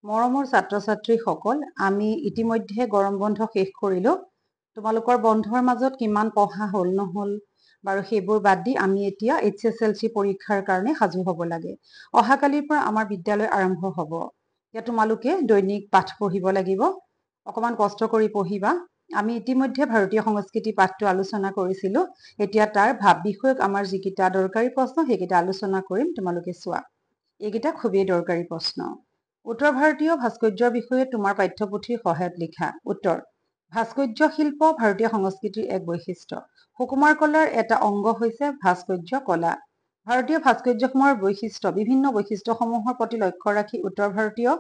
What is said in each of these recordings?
মৰমৰ ছাত্ৰ-ছাত্ৰীসকল, আমি ইতিমধ্যে গৰম বন্ধ শেষ কৰিলো। তোমালোকৰ বন্ধৰ মাজত কিমান পঢ়া হ'ল নহ'ল বাৰু সেইবোৰ বাদ দি আমি এতিয়া HSLC পৰীক্ষাৰ কাৰণে সাজু হ'ব লাগে। অহাকালিৰ পৰা আমাৰ বিদ্যালয় আৰম্ভ হ'ব। এতিয়া তোমালোকে দৈনিক পাঠ পঢ়িব লাগিব। অকমান কষ্ট কৰি পঢ়িবা। আমি ইতিমধ্যে ভাৰতীয় সংস্কৃতি পাঠটো আলোচনা কৰিছিলো। এতিয়া তাৰ ভাৱ বিষয়ক আমাৰ যিকেইটা দৰকাৰী প্ৰশ্ন সেইকেইটা আলোচনা কৰিম, তোমালোকে চোৱা। এইকেইটা খুবেই দৰকাৰী প্ৰশ্ন। উত্তৰ ভাৰতীয় ভাস্কৰ্যৰ বিষয়ে তোমাৰ পাঠ্যপুথিৰ সহায়ত লিখা। উত্তৰ: ভাস্কৰ্য শিল্প ভাৰতীয় সংস্কৃতিৰ এক বৈশিষ্ট্য। সুকুমাৰ কলাৰ এটা অংগ হৈছে ভাস্কৰ্য কলা। ভাৰতীয় ভাস্কৰ্যসমূহৰ বৈশিষ্ট্য। বিভিন্ন বৈশিষ্ট্যসমূহৰ প্ৰতি লক্ষ্য ৰাখি উত্তৰ ভাৰতীয়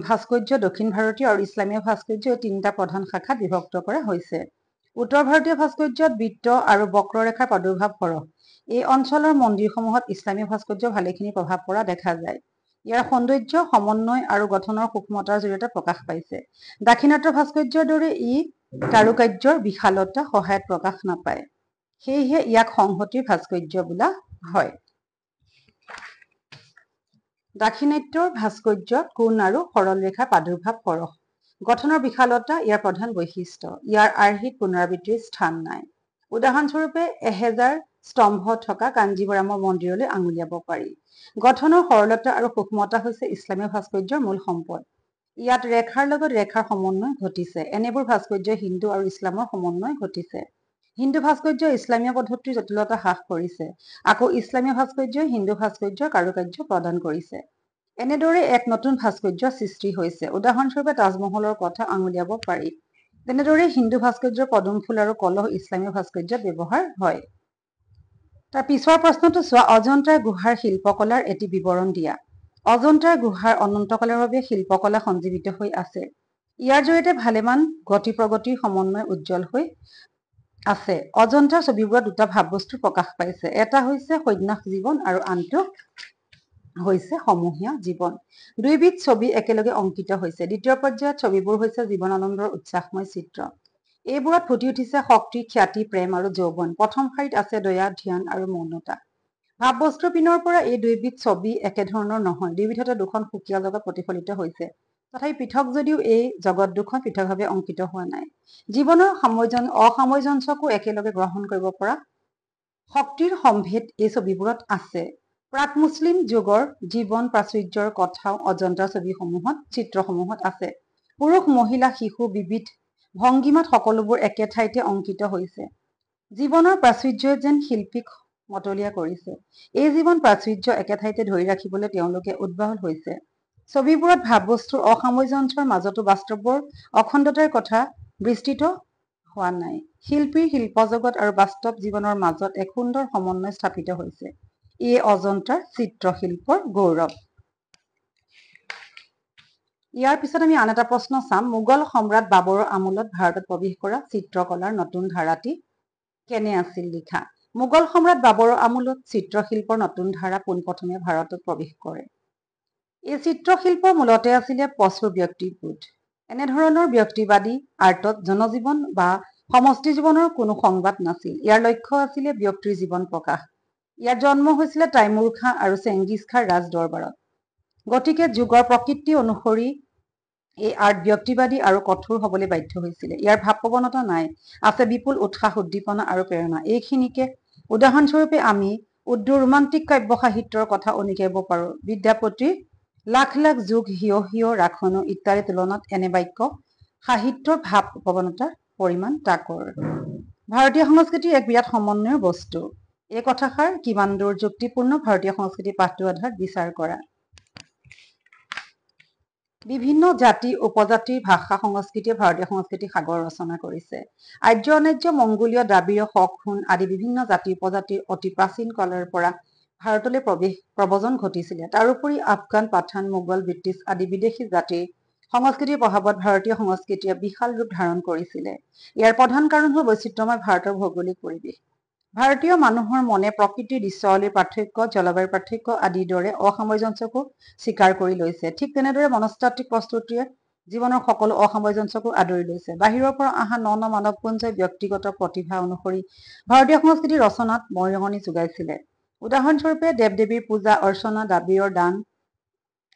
ভাস্কৰ্য, দক্ষিণ ভাৰতীয় আৰু ইছলামীয় ভাস্কৰ্য এই তিনিটা প্ৰধান শাখাত বিভক্ত কৰা হৈছে। উত্তৰ ভাৰতীয় ভাস্কৰ্যত বৃত্ত আৰু বক্ৰৰেখাৰ প্ৰাদুৰ্ভাৱ সৰহ। এই অঞ্চলৰ মন্দিৰসমূহত ইছলামীয় ভাস্কৰ্য ভালেখিনি প্ৰভাৱ পৰা দেখা যায়। ইয়াৰ সৌন্দৰ্য, সমন্বয় আৰু গঠনৰ সূক্ষ্মতাৰ জৰিয়তে প্ৰকাশ পাইছে। দাক্ষিণাত্য ভাস্কৰ্যৰ দৰে ই কাৰুকাৰ্যৰ বিশালতা সহায়ত প্ৰকাশ নাপায়। সেয়েহে ইয়াক সংহতিৰ ভাস্কৰ্য বোলা হয়। দাক্ষিণাত্যৰ ভাস্কৰ্যত কোণ আৰু সৰল ৰেখাৰ প্ৰাদুৰ্ভাৱ সৰহ। গঠনৰ বিশালতা ইয়াৰ প্ৰধান বৈশিষ্ট্য। ইয়াৰ আৰ্হিত পুনৰাবৃত্তিৰ স্থান নাই। উদাহৰণস্বৰূপে 1000 স্তম্ভ থকা কাঞ্জীবৰামৰ মন্দিৰলৈ আঙুলিয়াব পাৰি। গঠনৰ সৰলতা আৰু সূক্ষ্মতা হৈছে ইছলামীয় ভাস্কৰ্যৰ মূল সম্পদ। ইয়াত ৰেখাৰ লগত ৰেখাৰ সমন্বয় ঘটিছে। এনেবোৰ ভাস্কৰ্যই হিন্দু আৰু ইছলামৰ সমন্বয় ঘটিছে। হিন্দু ভাস্কৰ্যই ইছলামীয় পদ্ধতিৰ জটিলতা হ্ৰাস কৰিছে। আকৌ ইছলামীয় ভাস্কৰ্যই হিন্দু ভাস্কৰ্যৰ কাৰুকাৰ্য প্ৰদান কৰিছে। এনেদৰে এক নতুন ভাস্কৰ্য সৃষ্টি হৈছে। উদাহৰণস্বৰূপে তাজমহলৰ কথা আঙুলিয়াব পাৰি। তেনেদৰে হিন্দু ভাস্কৰ্যৰ পদুম ফুল আৰু কলহ ইছলামীয় ভাস্কৰ্যত ব্যৱহাৰ হয়। তাৰ পিছৰ প্ৰশ্নটো চোৱা। অজন্তাৰ গুহাৰ শিল্পকলাৰ এটি বিৱৰণ দিয়া। অজন্তাৰ গুহাৰ অনন্তকালৰ বাবে শিল্পকলা সঞ্জীৱিত হৈ আছে। ইয়াৰ জৰিয়তে ভালেমান গতি প্ৰগতিৰ সমন্বয় উজ্জ্বল হৈ আছে। অজন্তাৰ ছবিবোৰত দুটা ভাৱবস্তু প্ৰকাশ পাইছে। এটা হৈছে সন্ন্যাস জীৱন আৰু আনটো হৈছে সমূহীয়া জীৱন। দুইবিধ ছবি একেলগে অংকিত হৈছে। দ্বিতীয় পৰ্যায়ত ছবিবোৰ হৈছে জীৱনানন্দৰ উৎসাহময় চিত্ৰ। এইবোৰত ফুটি উঠিছে শক্তি, খ্যাতি, প্ৰেম আৰু যৌৱন। প্ৰথম শাৰীত আছে দয়া, ধ্যান আৰু মৌনতা। ভাৱবস্তুৰ পিনৰ পৰা এই দুইবিধ ছবি একেধৰণৰ নহয়। দুইবিধতে দুখন সুকীয়া জগত প্ৰতিফলিত হৈছে। তথাপি পৃথক যদিও এই জগত দুখন পৃথকভাৱে অংকিত হোৱা নাই। জীৱনৰ অসামঞ্জস্যকো একেলগে গ্ৰহণ কৰিব পৰা শক্তিৰ সম্ভেদ এই ছবিবোৰত আছে। প্ৰাক মুছলিম যুগৰ জীৱন প্ৰাচুৰ্যৰ কথাও অজন্তাৰ ছবিসমূহত, চিত্ৰসমূহত আছে। পুৰুষ, মহিলা, শিশু বিবিধ ভংগীমাত সকলোবোৰ একে ঠাইতে অংকিত হৈছে। জীৱনৰ প্ৰাচুৰ্যই যেন শিল্পীক মতলীয়া কৰিছে। এই জীৱন প্ৰাচুৰ্য একে ঠাইতে ধৰি ৰাখিবলৈ তেওঁলোকে উদ্বাউল হৈছে। ছবিবোৰত ভাৱবস্তুৰ অসামঞ্জস্যৰ মাজতো বাস্তৱৰ অখণ্ডতাৰ কথা বিস্তৃত হোৱা নাই। শিল্পীৰ শিল্পজগত আৰু বাস্তৱ জীৱনৰ মাজত এক সুন্দৰ সমন্বয় স্থাপিত হৈছে। ইয়ে অজন্তাৰ চিত্ৰশিল্পৰ গৌৰৱ। ইয়াৰ পিছত আমি আন এটা প্ৰশ্ন চাম। মোগল সম্ৰাট বাবৰৰ আমোলত ভাৰতত প্ৰৱেশ কৰা চিত্ৰকলাৰ নতুন ধাৰাটি কেনে আছিল লিখা। মোগল সম্ৰাট বাবৰৰ আমোলত চিত্ৰশিল্পৰ নতুন ধাৰা পোনপ্ৰথমে ভাৰতত প্ৰৱেশ কৰে। এই চিত্ৰশিল্প মূলতে আছিলে প্ৰচুৰ ব্যক্তিবোধ। এনেধৰণৰ ব্যক্তিবাদী আৰ্টত জনজীৱন বা সমষ্টি জীৱনৰ কোনো সংবাদ নাছিল। ইয়াৰ লক্ষ্য আছিলে ব্যক্তিৰ জীৱন প্ৰকাশ। ইয়াৰ জন্ম হৈছিলে তাইমুৰ খাঁ আৰু চেংগিজ খাঁৰ ৰাজ দৰবাৰত। গতিকে যুগৰ প্ৰকৃতি অনুসৰি এই আৰ্ট ব্যক্তিবাদী আৰু কঠোৰ হবলৈ বাধ্য হৈছিলে। ইয়াৰ ভাৱ প্ৰৱণতা নাই, আছে বিপুল উৎসাহ, উদ্দীপনা আৰু প্ৰেৰণা। এইখিনিকে উদাহৰণস্বৰূপে আমি উৰ্দু ৰোমান্টিক কাব্য সাহিত্যৰ কথা উনুকিয়াব পাৰো। বিদ্যাপতিৰ লাখ লাখ যুগ হিয় হিয় ৰাখনো ইত্যাদিৰ তুলনাত এনে বাক্য সাহিত্যৰ ভাৱ প্ৰৱণতাৰ পৰিমাণ তাকৰ। ভাৰতীয় সংস্কৃতিৰ এক বিৰাট সমন্বয়ৰ বস্তু। এই কথাষাৰ কিমান দূৰ যুক্তিপূৰ্ণ ভাৰতীয় সংস্কৃতিৰ পাঠটোৰ আধাৰত বিচাৰ কৰা। বিভিন্ন জাতি উপজাতিৰ ভাষা সংস্কৃতিয়ে ভাৰতীয় সংস্কৃতিক সাগৰ ৰচনা কৰিছে। আৰ্য, অনাৰ্য, মংগোলীয়, দ্ৰাবিড়, শক, হুণ আদি বিভিন্ন জাতি উপজাতিৰ অতি প্ৰাচীন কালৰ পৰা ভাৰতলৈ প্ৰব্ৰজন ঘটিছিলে। তাৰোপৰি আফগান, পাঠান, মোগল, ব্ৰিটিছ আদি বিদেশী জাতিৰ সংস্কৃতিৰ প্ৰভাৱত ভাৰতীয় সংস্কৃতিয়ে বিশাল ৰূপ ধাৰণ কৰিছিলে। ইয়াৰ প্ৰধান কাৰণ হ'ল বৈচিত্ৰ্যময় ভাৰতৰ ভৌগোলিক পৰিৱেশ। ভাৰতীয় মানুহৰ মনে প্ৰকৃতিৰ দৃশ্যাৱলীৰ পাৰ্থক্য, জলবায়ুৰ পাৰ্থক্য আদিৰ দৰে অসামঞ্জস্যকো স্বীকাৰ কৰি লৈছে। ঠিক তেনেদৰে মনস্তাত্ত্বিক প্ৰস্তুতিয়ে জীৱনৰ সকলো অসামঞ্জস্যকো আদৰি লৈছে। বাহিৰৰ পৰা অহা ন মানৱপুঞ্জই ব্যক্তিগত প্ৰতিভা অনুসৰি ভাৰতীয় সংস্কৃতিৰ ৰচনাত বৰঙণি যোগাইছিলে। উদাহৰণস্বৰূপে দেৱ-দেৱীৰ পূজা অৰ্চনা, দ্ৰাবিড়ৰ দান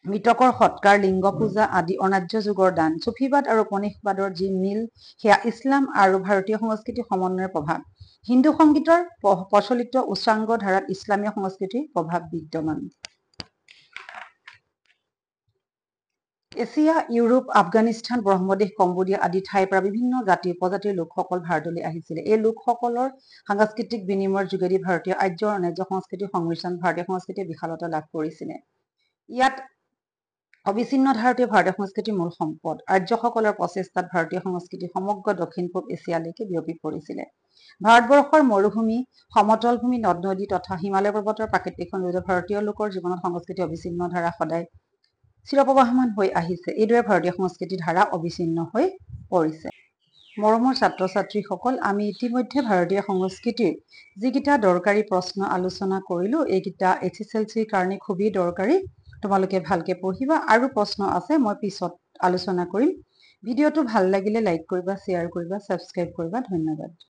মৃতকৰ সৎকাৰ, লিংগ পূজা আদি অনাৰ্য যুগৰ দান, চুফিবাদ আৰু উপনিষদবাদৰ যি মিল সেয়া ইছলাম আৰু ভাৰতীয় সংস্কৃতিৰ সমন্বয়ৰ প্ৰভাৱ। হিন্দু সংগীতৰ প্ৰচলিত উচ্চাংগ ধাৰাত ইছলামীয় সংস্কৃতিৰ প্ৰভাৱ বিদ্যমান। এছিয়া, ইউৰোপ, আফগানিস্তান, ব্ৰহ্মদেশ, কম্বোডিয়া আদি ঠাইৰ পৰা বিভিন্ন জাতি উপজাতিৰ লোকসকল ভাৰতলৈ আহিছিলে। এই লোকসকলৰ সাংস্কৃতিক বিনিময়ৰ যোগেদি ভাৰতীয় আৰ্য অনাৰ্য সংস্কৃতিৰ সংমিশ্ৰণ ভাৰতীয় সংস্কৃতিৰ বিশালতা লাভ কৰিছিলে। ইয়াত অবিচ্ছিন্ন ধাৰতীয় ভাৰতীয় সংস্কৃতিৰ মূল সম্পদ। আৰ্যসকলৰ প্ৰচেষ্টাত ভাৰতীয় সংস্কৃতি সমগ্ৰ দক্ষিণ পূব এছিয়ালৈকে বিয়পি পৰিছিলে। ভাৰতবৰ্ষৰ মৰুভূমি, সমতল ভূমি, নদ নদী তথা হিমালয় পৰ্বতৰ প্ৰাকৃতিক সৌন্দৰ্য ভাৰতীয় লোকৰ জীৱনত সংস্কৃতি অবিচ্ছিন্ন ধাৰা সদায় চিৰপ্ৰবাহমান হৈ আহিছে। এইদৰে ভাৰতীয় সংস্কৃতিৰ ধাৰা অবিচ্ছিন্ন হৈ পৰিছে। মৰমৰ ছাত্ৰ ছাত্ৰীসকল, আমি ইতিমধ্যে ভাৰতীয় সংস্কৃতিৰ যিকেইটা দৰকাৰী প্ৰশ্ন আলোচনা কৰিলো, এইকেইটা HSLCৰ কাৰণে খুবেই দৰকাৰী। তোমালোকে ভালকে পঢ়িবা। আৰু প্ৰশ্ন আছে, মই পিছত আলোচনা কৰিম। ভিডিঅ'টো ভাল লাগিলে লাইক কৰিবা, শ্বেয়াৰ কৰিবা, ছাবস্ক্ৰাইব কৰিবা। ধন্যবাদ।